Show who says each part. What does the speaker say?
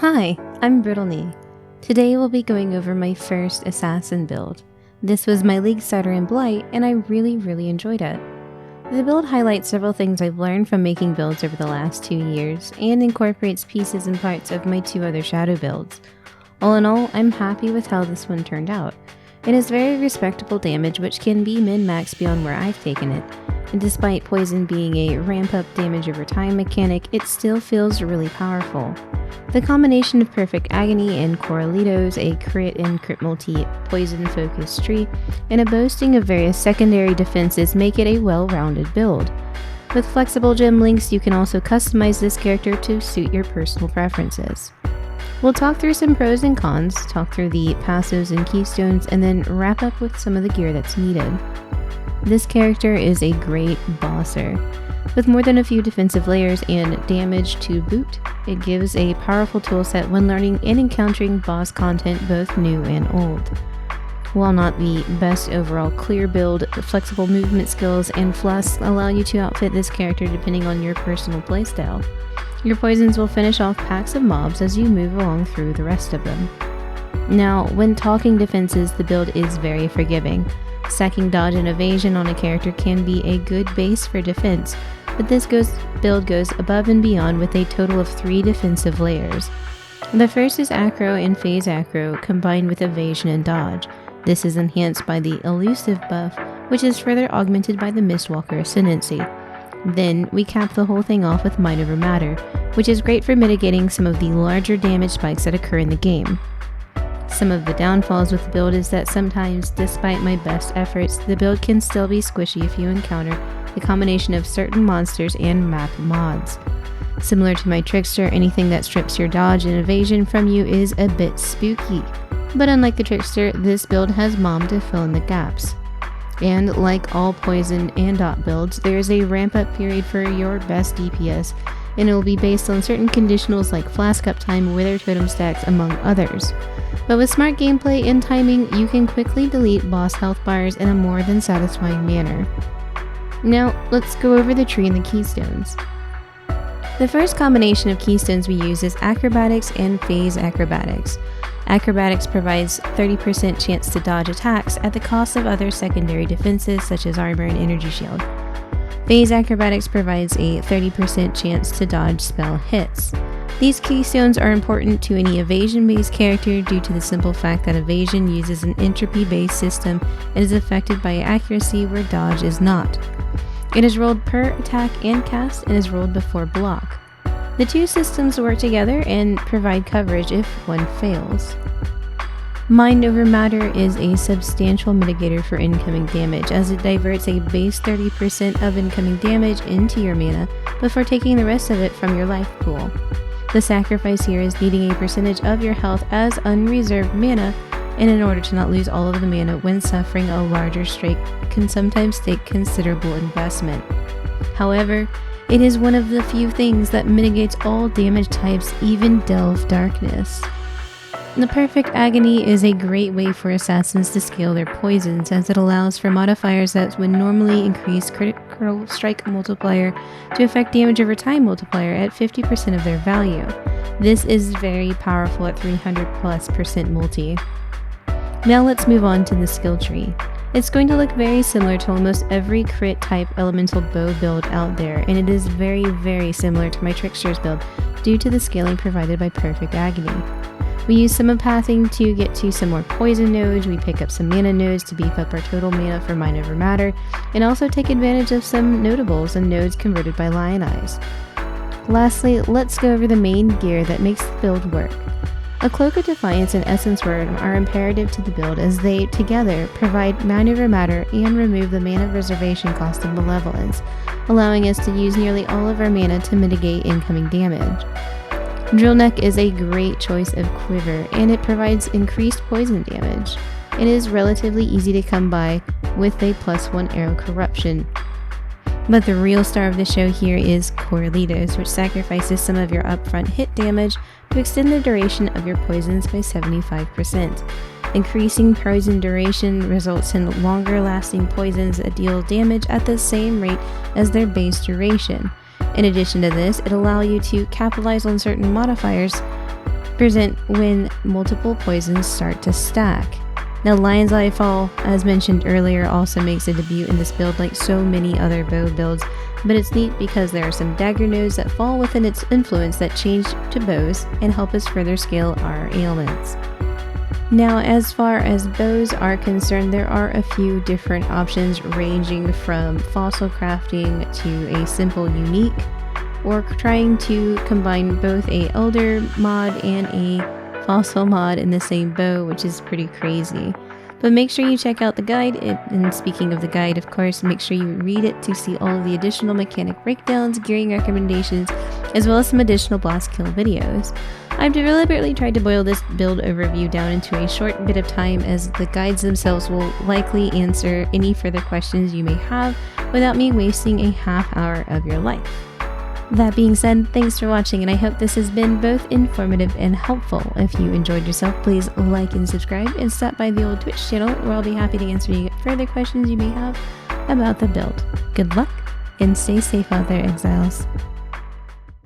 Speaker 1: Hi, I'm Brittleknee. Today we'll be going over my first assassin build. This was my league starter in Blight, and I really enjoyed it. The build highlights several things I've learned from making builds over the last 2 years, and incorporates pieces and parts of my 2 other shadow builds. All in all, I'm happy with how this one turned out. It has very respectable damage, which can be min-maxed beyond where I've taken it, and despite poison being a ramp-up damage over time mechanic, it still feels really powerful. The combination of perfect Agony and Corralitos, a crit and crit multi poison focused tree, and a boasting of various secondary defenses make it a well-rounded build. With flexible gem links, you can also customize this character to suit your personal preferences. We'll talk through some pros and cons, talk through the passives and keystones, and then wrap up with some of the gear that's needed. This character is a great bosser. With more than a few defensive layers and damage to boot, it gives a powerful toolset when learning and encountering boss content both new and old. While not the best overall clear build, flexible movement skills and flasks allow you to outfit this character depending on your personal playstyle. Your poisons will finish off packs of mobs as you move along through the rest of them. Now, when talking defenses, the build is very forgiving. Stacking dodge and evasion on a character can be a good base for defense, but this build goes above and beyond with a total of 3 defensive layers. The first is Acro and Phase Acro combined with evasion and dodge. This is enhanced by the elusive buff, which is further augmented by the Mistwalker ascendancy. Then we cap the whole thing off with Mind Over Matter, which is great for mitigating some of the larger damage spikes that occur in the game. Some of the downfalls with the build is that sometimes, despite my best efforts, the build can still be squishy if you encounter the combination of certain monsters and map mods. Similar to my Trickster, anything that strips your dodge and evasion from you is a bit spooky. But unlike the Trickster, this build has Mom to fill in the gaps. And like all poison and dot builds, there is a ramp up period for your best DPS, and it will be based on certain conditionals like flask up time, wither totem stacks, among others. But with smart gameplay and timing, you can quickly delete boss health bars in a more than satisfying manner. Now, let's go over the tree and the keystones. The first combination of keystones we use is Acrobatics and Phase Acrobatics. Acrobatics provides 30% chance to dodge attacks at the cost of other secondary defenses such as armor and energy shield. Phase Acrobatics provides a 30% chance to dodge spell hits. These keystones are important to any evasion-based character due to the simple fact that evasion uses an entropy-based system and is affected by accuracy where dodge is not. It is rolled per attack and cast and is rolled before block. The 2 systems work together and provide coverage if one fails. Mind Over Matter is a substantial mitigator for incoming damage, as it diverts a base 30% of incoming damage into your mana before taking the rest of it from your life pool. The sacrifice here is needing a percentage of your health as unreserved mana, and in order to not lose all of the mana when suffering a larger strike can sometimes take considerable investment. However, it is one of the few things that mitigates all damage types, even Delve Darkness. The perfect Agony is a great way for assassins to scale their poisons, as it allows for modifiers that would normally increase critical strike multiplier to affect damage over time multiplier at 50% of their value. This is very powerful at 300+% multi. Now let's move on to the skill tree. It's going to look very similar to almost every crit type elemental bow build out there, and it is very similar to my Trickster's build due to the scaling provided by Perfect Agony. We use some pathing to get to some more poison nodes, we pick up some mana nodes to beef up our total mana for Mind Over Matter, and also take advantage of some notables and nodes converted by Lion Eyes. Lastly, let's go over the main gear that makes the build work. A Cloak of Defiance and Essence Word are imperative to the build as they, together, provide Mind Over Matter and remove the mana reservation cost of Malevolence, allowing us to use nearly all of our mana to mitigate incoming damage. Drill Neck is a great choice of quiver, and it provides increased poison damage. It is relatively easy to come by with a +1 arrow corruption. But the real star of the show here is Corralitos, which sacrifices some of your upfront hit damage to extend the duration of your poisons by 75%. Increasing poison duration results in longer lasting poisons that deal damage at the same rate as their base duration. In addition to this, it allows you to capitalize on certain modifiers present when multiple poisons start to stack. Now, Lion's Eye Fall, as mentioned earlier, also makes a debut in this build like so many other bow builds, but it's neat because there are some dagger nodes that fall within its influence that change to bows and help us further scale our ailments. Now, as far as bows are concerned, there are a few different options ranging from fossil crafting to a simple unique, or trying to combine both a elder mod and a fossil mod in the same bow, which is pretty crazy. But make sure you check out the guide, and speaking of the guide, of course, make sure you read it to see all of the additional mechanic breakdowns, gearing recommendations, as well as some additional blast kill videos. I've deliberately tried to boil this build overview down into a short bit of time, as the guides themselves will likely answer any further questions you may have without me wasting a half hour of your life. That being said, thanks for watching, and I hope this has been both informative and helpful. If you enjoyed yourself, please like and subscribe, and stop by the old Twitch channel where I'll be happy to answer any further questions you may have about the build. Good luck, and stay safe out there, exiles.